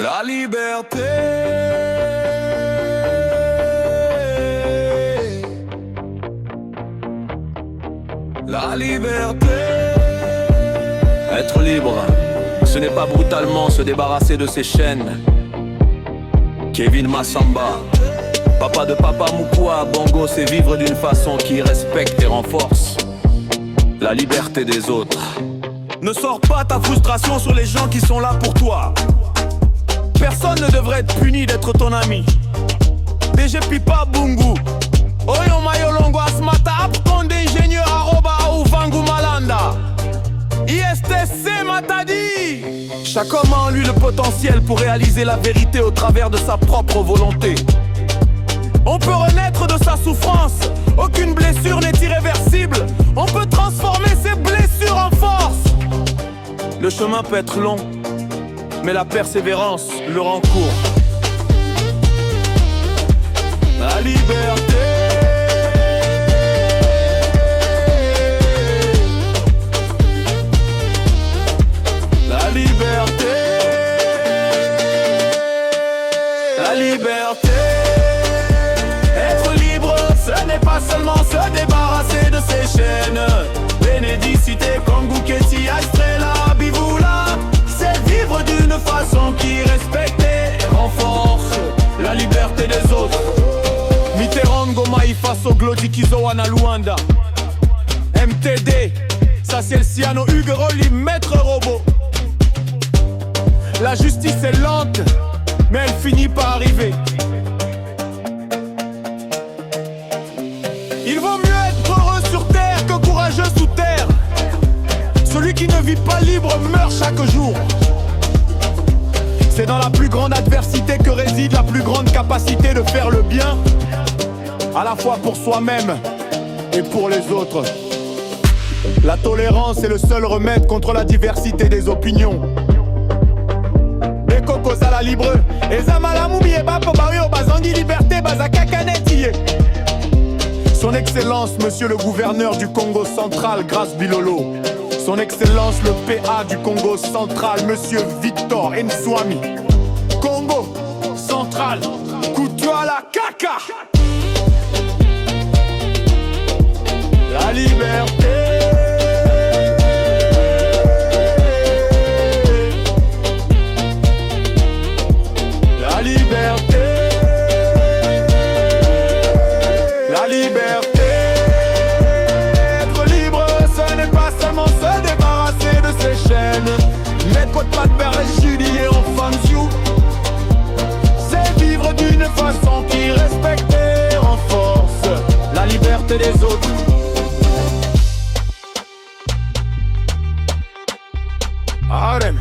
La liberté, la liberté. Être libre, ce n'est pas brutalement se débarrasser de ses chaînes. Kevin Massamba, papa de Papa Moukoua Bongo, c'est vivre d'une façon qui respecte et renforce la liberté des autres. Ne sors pas ta frustration sur les gens qui sont là pour toi. Personne ne devrait être puni d'être ton ami. DG Pipa Bungu Oyo Mayolongo Asmata Apkonde ingénieur Aroba ou Vangu Malanda ISTC Matadi. Chaque homme a en lui le potentiel pour réaliser la vérité au travers de sa propre volonté. On peut renaître de sa souffrance. Aucune blessure n'est irréversible. On peut transformer ses blessures en force. Le chemin peut être long, mais la persévérance le rend court. La liberté, la liberté, la liberté. Être libre, ce n'est pas seulement se débarrasser de ses chaînes. Bénédicité, Kongu, Keti, Estrella, Bivoula. C'est vivre d'une façon qui respecte et renforce la liberté des autres. Mitterrand, Goma, Ifaso, Glody, Kizowana, Luanda. MTD, ça c'est le Ciano, Hugues Rolly, Maître Robot. La justice est lente, mais elle finit par arriver. Il vaut mieux être heureux sur terre que courageux sous terre. Celui qui ne vit pas libre meurt chaque jour. C'est dans la plus grande adversité que réside la plus grande capacité de faire le bien, à la fois pour soi-même et pour les autres. La tolérance est le seul remède contre la diversité des opinions. Bekoko Zala libre, Ezamalamubi et Bapo Bario Bazangi liberté Bazakakaneti. Son Excellence, Monsieur le Gouverneur du Congo central, Grace Bilolo. Son Excellence, le PA du Congo central, Monsieur Victor Nswami. Congo central, Kutuala Kaka. La liberté, la liberté, la liberté. Être libre, ce n'est pas seulement se débarrasser de ses chaînes. Mettre pas de père et Julie en Fanzou. C'est vivre d'une façon qui respecte et renforce la liberté des autres. Arem.